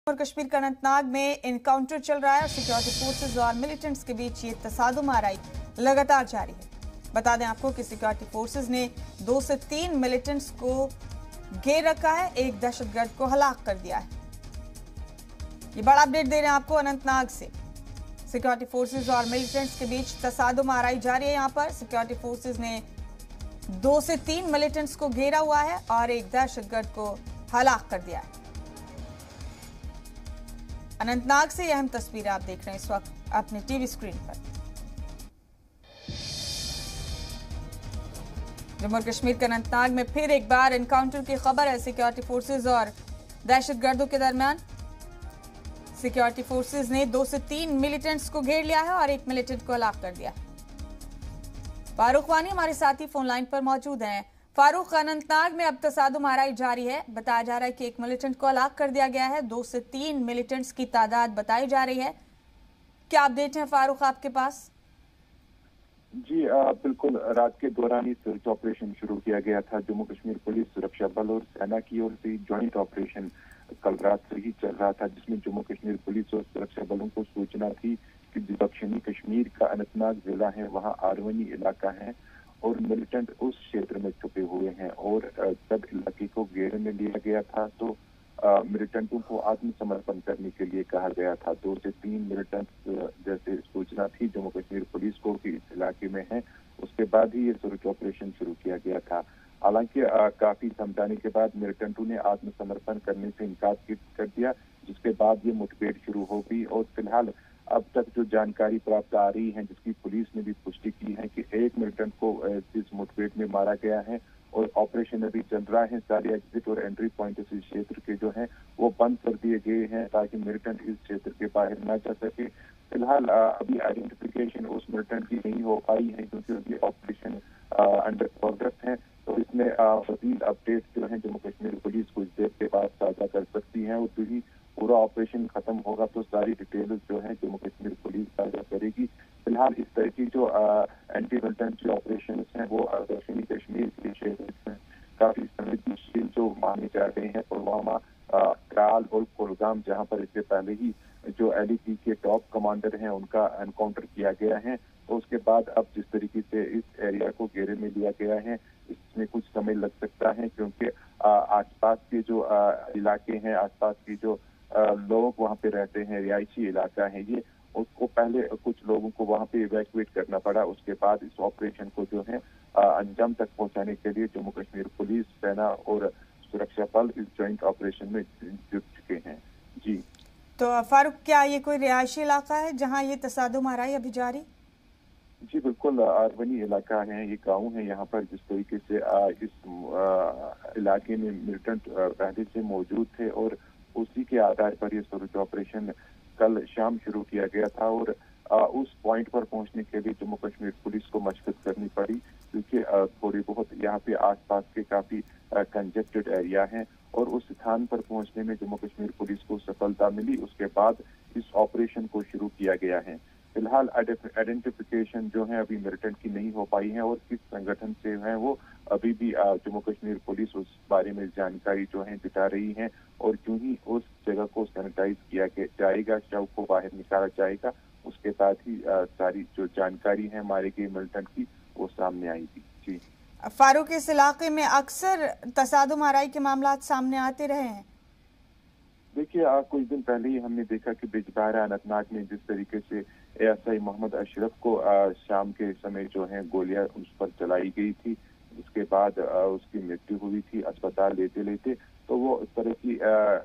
और कश्मीर के अनंतनाग में एनकाउंटर चल रहा है और सिक्योरिटी फोर्सेस और मिलिटेंट्स के बीच ये तसादुम आराई लगातार जारी है। बता दें आपको कि सिक्योरिटी फोर्सेस ने 2 से 3 मिलिटेंट्स को घेर रखा है, एक दहशतगर्द को हलाक कर दिया है। ये बड़ा अपडेट दे रहे हैं आपको अनंतनाग से। सिक्योरिटी फोर्सेस और मिलिटेंट्स के बीच तसादुम आराई जारी है। यहाँ पर सिक्योरिटी फोर्सेस ने 2 से 3 मिलिटेंट्स को घेरा हुआ है और एक दहशतगर्द को हलाक कर दिया है। अनंतनाग से यह अहम तस्वीरें आप देख रहे हैं इस वक्त अपने टीवी स्क्रीन पर। जम्मू और कश्मीर के अनंतनाग में फिर एक बार एनकाउंटर की खबर है सिक्योरिटी फोर्सेस और दहशतगर्दों के दरमियान। सिक्योरिटी फोर्सेस ने 2 से 3 मिलिटेंट्स को घेर लिया है और एक मिलिटेंट को हलाक कर दिया। फारूक वानी हमारे साथी फोन लाइन पर मौजूद हैं। फारूक, अनंतनाग में अब तसादुम आराई जारी है। बताया जा रहा है कि एक मिलिटेंट को हलाक कर दिया गया है। 2 से 3 मिलिटेंट्स की तादाद बताई जा रही है। क्या अपडेट है फारूक आपके पास? जी बिल्कुल, रात के दौरान ही सर्च ऑपरेशन शुरू किया गया था। जम्मू कश्मीर पुलिस, सुरक्षा बल और सेना की ओर से ज्वाइंट ऑपरेशन कल रात से ही चल रहा था, जिसमें जम्मू कश्मीर पुलिस और सुरक्षा बलों को सूचना थी कि दक्षिणी कश्मीर का अनंतनाग जिला है, वहाँ आरवनी इलाका है और मिलिटेंट उस क्षेत्र में छुपे हुए हैं। और जब इलाके को घेरे में लिया गया था तो मिलिटेंटों को आत्मसमर्पण करने के लिए कहा गया था। 2 से 3 मिलिटेंट जैसे सूचना थी जम्मू कश्मीर पुलिस को कि इस इलाके में है, उसके बाद ही ये सर्च ऑपरेशन शुरू किया गया था। हालांकि काफी समझाने के बाद मिलिटेंटों ने आत्मसमर्पण करने से इनकार कर दिया, जिसके बाद ये मुठभेड़ शुरू हो गई। और फिलहाल अब तक जो जानकारी प्राप्त आ रही है, जिसकी पुलिस ने भी पुष्टि की है कि एक मिलिटेंट को इस मुठभेड़ में मारा गया है और ऑपरेशन अभी चल रहा है। सारे एग्जिट और एंट्री पॉइंट इस क्षेत्र के जो हैं वो बंद कर दिए गए हैं ताकि मिलिटेंट इस क्षेत्र के बाहर ना जा सके। फिलहाल अभी आइडेंटिफिकेशन उस मिलिटेंट की नहीं हो पाई है क्योंकि अभी ऑपरेशन अंडर प्रोग्रेस है। तो इसमें मजीद अपडेट जो है जम्मू कश्मीर पुलिस कुछ देर के बाद साझा कर सकती है और ही पूरा ऑपरेशन खत्म होगा तो सारी डिटेल्स जो है जम्मू कश्मीर पुलिस साझा करेगी। फिलहाल इस तरह की जो एंटी मिलिटेंट ऑपरेशन हैं वो दक्षिणी कश्मीर के क्षेत्र में काफी संवेदनशील जो माने जा रहे हैं। पुलवामा, त्राल और कुलगाम, जहां पर इससे पहले ही जो LEG के टॉप कमांडर हैं उनका एनकाउंटर किया गया है, तो उसके बाद अब जिस तरीके से इस एरिया को घेरे में लिया गया है इसमें कुछ समय लग सकता है क्योंकि आसपास के जो इलाके हैं, आसपास की जो लोग वहाँ पे रहते हैं, रिहायशी इलाका है ये, उसको पहले कुछ लोगों को वहाँ पे इवैक्यूएट करना पड़ा। उसके बाद इस ऑपरेशन को जो है अंजाम तक पहुँचाने के लिए जम्मू कश्मीर पुलिस, सेना और सुरक्षा बल इस ज्वाइंट ऑपरेशन में जुट चुके हैं। जी तो फारूक, क्या ये कोई रिहायशी इलाका है जहाँ ये तसादुम आराई अभी जारी? जी बिल्कुल, आरवनी इलाका है, ये गांव है। यहाँ पर जिस तरीके से इस इलाके में मिलिटेंट पहले से मौजूद थे और उसी के आधार पर ये सर्च ऑपरेशन कल शाम शुरू किया गया था और उस पॉइंट पर पहुंचने के लिए जम्मू कश्मीर पुलिस को मशक्कत करनी पड़ी क्योंकि थोड़ी बहुत यहाँ पे आसपास के काफी कंजेस्टेड एरिया है और उस स्थान पर पहुंचने में जम्मू कश्मीर पुलिस को सफलता मिली। उसके बाद इस ऑपरेशन को शुरू किया गया है। फिलहाल आइडेंटिफिकेशन जो है अभी मिलिटेंट की नहीं हो पाई है और किस संगठन से है वो अभी भी जम्मू कश्मीर पुलिस उस बारे में जानकारी जो है जुटा रही है और यूं ही उस जगह को सैनिटाइज किया जाएगा, शव को बाहर निकाला जाएगा, उसके बाद ही सारी जो जानकारी है मारे गए मिलिटेंट की वो सामने आएगी। जी फारूक, इस इलाके में अक्सर तसादुम आराई के मामला सामने आते रहे हैं। देखिए, कुछ दिन पहले ही हमने देखा कि बिजबहरा अनंतनाग में जिस तरीके से ASI मोहम्मद अशरफ को शाम के समय जो है गोलियां उस पर चलाई गई थी, उसके बाद उसकी मृत्यु हुई थी अस्पताल लेते लेते। तो वो इस तरह की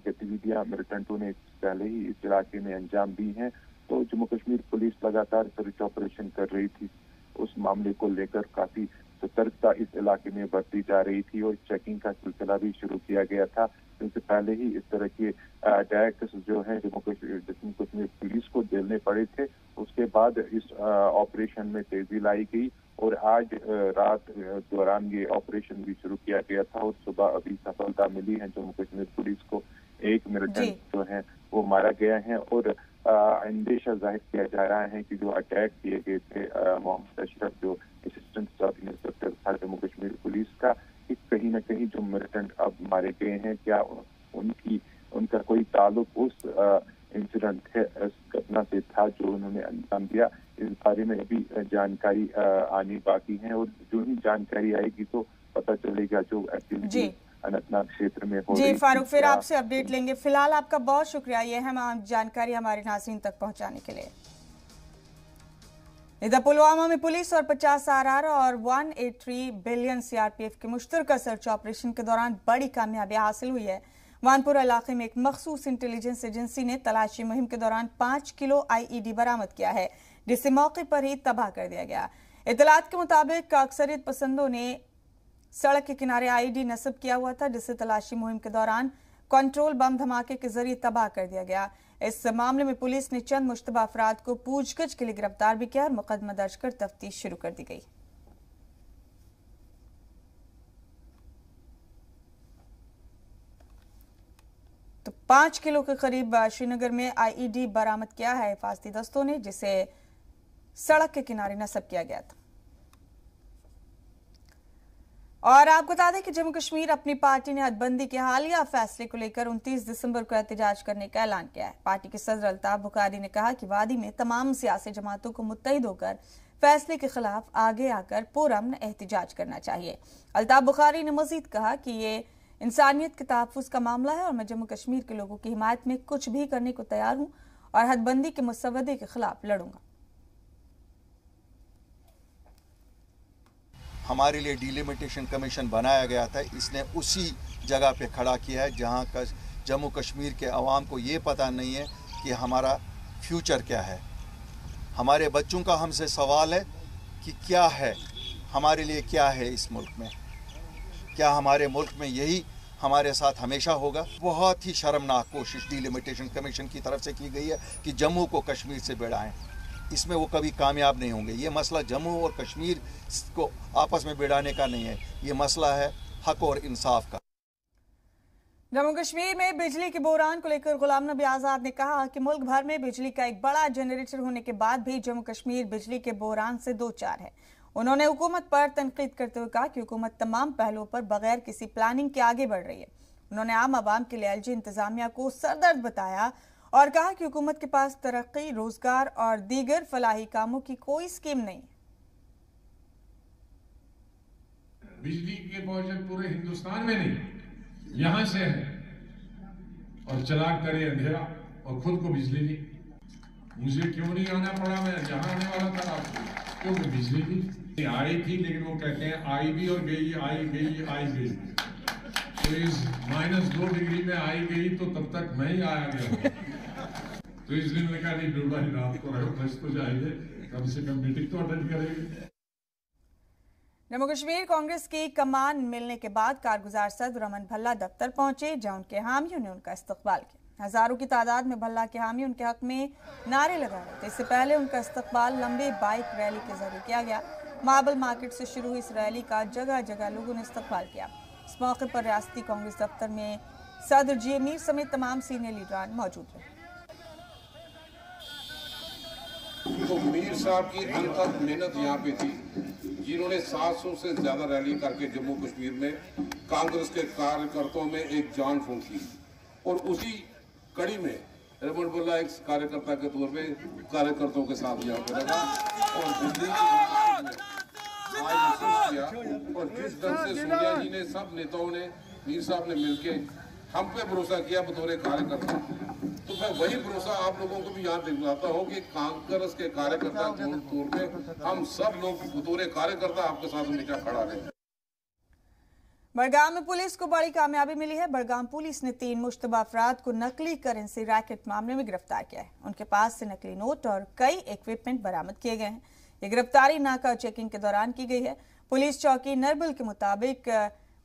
गतिविधियां मिलिटेंटों ने पहले ही इस इलाके में अंजाम दी हैं। तो जम्मू कश्मीर पुलिस लगातार सर्च ऑपरेशन कर रही थी, उस मामले को लेकर काफी सतर्कता इस इलाके में बरती जा रही थी और चेकिंग का सिलसिला भी शुरू किया गया था क्योंकि पहले ही इस तरह के अटैक्स जो है जम्मू कश्मीर पुलिस को झेलने पड़े थे। उसके बाद इस ऑपरेशन में तेजी लाई गई और आज रात दौरान ये ऑपरेशन भी शुरू किया गया था और सुबह अभी सफलता मिली है जम्मू कश्मीर पुलिस को। एक मिलिटेंट जो है वो मारा गया है और अंदेशा जाहिर किया जा रहा है कि जो अटैक किए गए थे मोहम्मद अशरफ जो असिस्टेंट सब इंस्पेक्टर था जम्मू कश्मीर पुलिस का, कि कहीं ना कहीं जो मिलिटेंट अब मारे गए हैं क्या उनकी उनका कोई ताल्लुक उस इंसिडेंट है, इस घटना से था जो उन्होंने अंजाम दिया। इस बारे में अभी जानकारी आनी बाकी है और जो ही जानकारी आएगी तो पता चलेगा जो एक्टिविटी अनंतनाग क्षेत्र में हो जी रही। फारूक, फिर आपसे अपडेट लेंगे। फिलहाल आपका बहुत शुक्रिया ये अहम जानकारी हमारे नाज़रीन तक पहुंचाने के लिए। इधर पुलवामा में पुलिस और 50 आरआर और 183 बिलियन सीआरपीएफ के मुश्तरका सर्च ऑपरेशन के दौरान बड़ी कामयाबी हासिल हुई है। वानपुरा इलाके में एक मखसूस इंटेलिजेंस एजेंसी ने तलाशी मुहिम के दौरान 5 किलो आईईडी बरामद किया है, जिसे मौके पर ही तबाह कर दिया गया। इतलात के मुताबिक अक्सरियत पसंदों ने सड़क के किनारे आईईडी नस्ब किया हुआ था, जिसे तलाशी मुहिम के दौरान कंट्रोल बम धमाके के जरिए तबाह कर दिया गया। इस मामले में पुलिस ने चंद मुश्तबा अफराद को पूछगछ के लिए गिरफ्तार भी किया और मुकदमा दर्ज कर तफ्तीश शुरू कर दी गई। तो 5 किलो के करीब श्रीनगर में आईईडी बरामद किया है हिफाजती दस्तों ने, जिसे सड़क के किनारे नस्ब किया गया था। और आपको बता दें कि जम्मू कश्मीर अपनी पार्टी ने हदबंदी के हालिया फैसले को लेकर 29 दिसंबर को एहतजाज करने का ऐलान किया है। पार्टी के सदर अल्ताफ बुखारी ने कहा कि वादी में तमाम सियासी जमातों को मुत्तहिद होकर फैसले के खिलाफ आगे आकर पुरअमन एहतजाज करना चाहिए। अल्ताफ बुखारी ने मजीद कहा कि ये इंसानियत के तहफ्फुज़ का मामला है और मैं जम्मू कश्मीर के लोगों की हिमायत में कुछ भी करने को तैयार हूं और हदबंदी के मुसव्वदे के खिलाफ लड़ूंगा। हमारे लिए डिलिमिटेशन कमीशन बनाया गया था, इसने उसी जगह पे खड़ा किया है जहां का जम्मू कश्मीर के अवाम को ये पता नहीं है कि हमारा फ्यूचर क्या है। हमारे बच्चों का हमसे सवाल है कि क्या है हमारे लिए, क्या है इस मुल्क में, क्या हमारे मुल्क में यही हमारे साथ हमेशा होगा। बहुत ही शर्मनाक कोशिश डिलिमिटेशन कमीशन की तरफ से की गई है कि जम्मू को कश्मीर से भिड़ाएं। इसमें वो कभी कामयाब नहीं होंगे। ये मसला जम्मू और कश्मीर को आपस में भिड़ाने का नहीं है, ये मसला है हक और इंसाफ का। जम्मू कश्मीर में बिजली के बहरान को लेकर गुलाम नबी आजाद ने कहा कि मुल्क भर में बिजली का एक बड़ा जनरेटर होने के बाद भी जम्मू कश्मीर बिजली के बहरान से दो चार है। उन्होंने हुकूमत पर तनकीद करते हुए कहा कि हुकूमत तमाम पहलुओं पर बगैर किसी प्लानिंग के आगे बढ़ रही है। उन्होंने आम आवाम के लिए एलजी इंतजामिया को सरदर्द बताया और कहा कि हुकूमत के पास तरक्की, रोजगार और दीगर फलाही कामों की कोई स्कीम नहीं। बिजली के प्रोजेक्ट पूरे हिंदुस्तान में नहीं, यहां से है और चलाक करे अंधेरा और खुद को बिजली नहीं। मुझे क्यों नहीं आना पड़ा, मैं जहां आने वाला था आपको, क्योंकि बिजली भी आई थी, लेकिन वो कहते हैं आई भी और गई, आई गई, आई गई। तो इस -2 डिग्री में आई गई तो तब तक मैं ही आया गया। तो इसलिए मैंने कहा नहीं बेटा रात को रहो, बस तो जाएंगे, कम से कम मीटिंग तो अटेंड करेंगे। जम्मू कश्मीर कांग्रेस की कमान मिलने के बाद कारगुजार सदर रमन भल्ला दफ्तर पहुंचे, जहां उनके हामियों ने उनका इस्तकबाल किया। हजारों की तादाद में भल्ला के हामी उनके हक में नारे लगा रहे थे। इससे पहले उनका इस्तकबाल लंबे बाइक रैली के जरिए किया गया। मार्बल मार्केट से शुरू हुई इस रैली का जगह जगह लोगों ने इस्तकबाल किया। इस मौके पर रियासती कांग्रेस दफ्तर में सदर जी अमीर समेत तमाम सीनियर लीडरान मौजूद रहे। तो मीर साहब की अनथक मेहनत यहाँ पे थी, जिन्होंने 700 से ज्यादा रैली करके जम्मू कश्मीर में कांग्रेस के कार्यकर्ताओं में एक जान फूंक की। और उसी कड़ी में रमन भल्ला एक कार्यकर्ता के तौर पे कार्यकर्ताओं के साथ यहाँ पे लगा और दिल्ली किया। और जिस ढंग से सोनिया जी ने, सब नेताओं ने, मीर साहब ने मिलके हम पे भरोसा किया बतौर कार्यकर्ता, तो मैं वही भरोसा आप लोगों को भी यहाँ दिलाता हूँ कि कांग्रेस के कार्यकर्ता के तौर पे हम सब लोग बतौर कार्यकर्ता आपके साथ हमेशा खड़ा रहेंगे। बड़गाम में पुलिस को बड़ी कामयाबी मिली है। बड़गाम पुलिस ने 3 मुश्तबा अफराद को नकली करेंसी रैकेट मामले में गिरफ्तार किया है। उनके पास से नकली नोट और कई इक्विपमेंट बरामद किए गए हैं। ये गिरफ्तारी नाका चेकिंग के दौरान की गई है। पुलिस चौकी नरबल के मुताबिक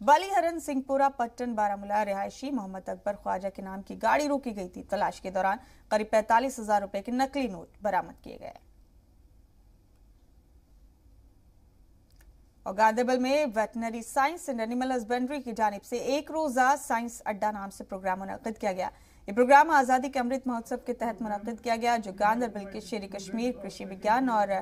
बलीहरन सिंहपुरा पट्टन बारामूला रिहायशी मोहम्मद अकबर ख्वाजा के नाम की गाड़ी रोकी गई थी। तलाश के दौरान करीब 45,000 रुपए के नकली नोट बरामद किए गए। और गांधरबल में veterinary science and animal husbandry की जानिब से एक रोजा साइंस अड्डा नाम से प्रोग्राम मुनक्किद किया गया। ये प्रोग्राम आजादी के अमृत महोत्सव के तहत मुनक्किद किया गया, जो गांधरबल के शेर कश्मीर कृषि विज्ञान और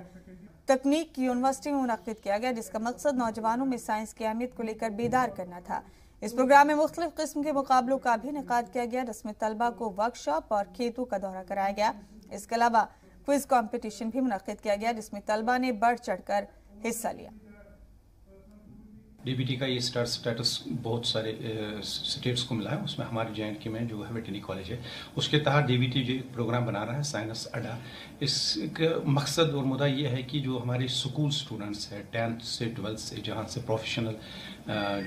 तकनीक की यूनिवर्सिटी में मुनक्किद किया गया, जिसका मकसद नौजवानों में साइंस की अहमियत को लेकर बेदार करना था। इस प्रोग्राम में मुख्तलिफ किस्म के मुकाबलों का भी इनेकाद किया गया, जिसमें तलबा को वर्कशॉप और खेतों का दौरा कराया गया। इसके अलावा क्विज कंपटीशन भी मुनक्किद किया गया, जिसमें तलबा ने बढ़ चढ़कर हिस्सा लिया। डीबीटी का ये स्टेटस बहुत सारे स्टेट्स को मिला है, उसमें हमारे JNK में जो है वेटरनरी कॉलेज है, उसके तहत डीबीटी जो प्रोग्राम बना रहा है साइंस अड्डा। इसका मकसद और मुद्दा ये है कि जो हमारे स्कूल स्टूडेंट्स हैं 10th से 12th से, जहाँ से प्रोफेशनल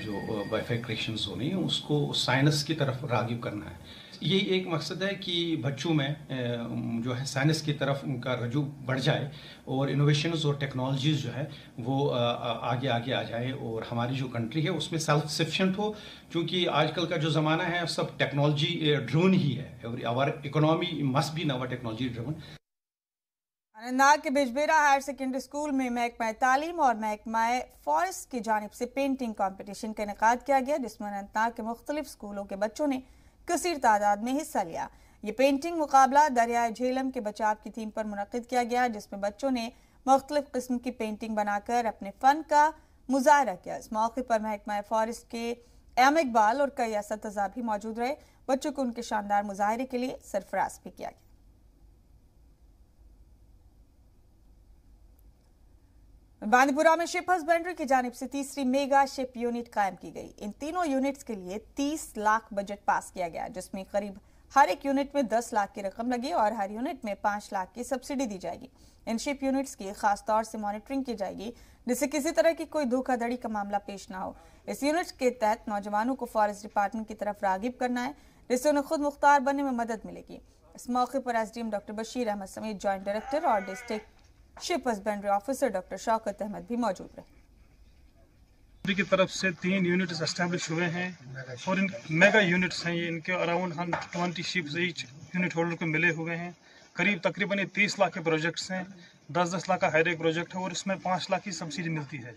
जो वाईफाई कनेक्शंस होने हैं, उसको साइंस की तरफ राग़िब करना है। यही एक मकसद है कि बच्चों में जो है साइंस की तरफ उनका रजू बढ़ जाए और इनोवेशंस और टेक्नोलॉजीज जो है वो आगे आगे आ जाए और हमारी जो कंट्री है उसमें सेल्फ सफिशिएंट हो, क्योंकि आजकल का जो ज़माना है सब टेक्नोलॉजी ड्रिवन ही है और आवर इकोनॉमी मस्ट बी नवर टेक्नोलॉजी ड्रिवन। अनंतनाग के बिजबेरा हायर सेकेंडरी स्कूल में महकमा तालीम और महकमा फॉरेस्ट की जानिब से पेंटिंग कंपटीशन का इनेकाद किया गया, जिसमें अनंतनाग के मुख्तलिफ स्कूलों के बच्चों ने कसीर तादाद में हिस्सा लिया। ये पेंटिंग मुकाबला दरियाए झेलम के बचाव की थीम पर मुनक्किद किया गया, जिसमें बच्चों ने मुख्तलिफ किस्म की पेंटिंग बनाकर अपने फन का मुजाहरा किया। इस मौके पर महकमा फॉरेस्ट के एम इकबाल और कई असतज़ा भी मौजूद रहे। बच्चों को उनके शानदार मुजाहरे के लिए सरफराज भी किया गया। बांदीपुरा में शिप हस्बेंड्री की जानिब से तीसरी मेगा शिप यूनिट कायम की गई। इन तीनों यूनिट्स के लिए 30 लाख बजट पास किया गया, जिसमें करीब हर एक यूनिट में 10 लाख की रकम लगी और हर यूनिट में 5 लाख की सब्सिडी दी जाएगी। इन शिप यूनिट्स की खास तौर से मॉनिटरिंग की जाएगी, जिससे किसी तरह की कोई धोखाधड़ी का मामला पेश ना हो। इस यूनिट के तहत नौजवानों को फॉरेस्ट डिपार्टमेंट की तरफ रागिब करना है, जिससे उन्हें खुद मुख्तार बनने में मदद मिलेगी। इस मौके पर SDM डॉक्टर बशीर अहमद समेत ज्वाइंट डायरेक्टर और district sheep husbandry officer doctor Shaukat Ahmad भी मौजूद रहे। की तरफ से 3 यूनिट्स एस्टैब्लिश हुए हैं और इन मेगा यूनिट्स हैं, ये इनके around 120 ships each unit holder को मिले हुए हैं। करीब तकरीबन 30 लाख के प्रोजेक्ट्स हैं, 10-10 लाख का हर एक प्रोजेक्ट है और इसमें 5 लाख की सब्सिडी मिलती है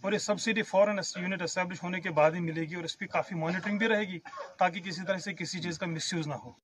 और ये सब्सिडी फॉरन यूनिट एस्टैब्लिश होने के बाद ही मिलेगी और इस पर काफ़ी मॉनिटरिंग भी रहेगी ताकि किसी तरह से किसी चीज़ का मिसयूज़ ना हो।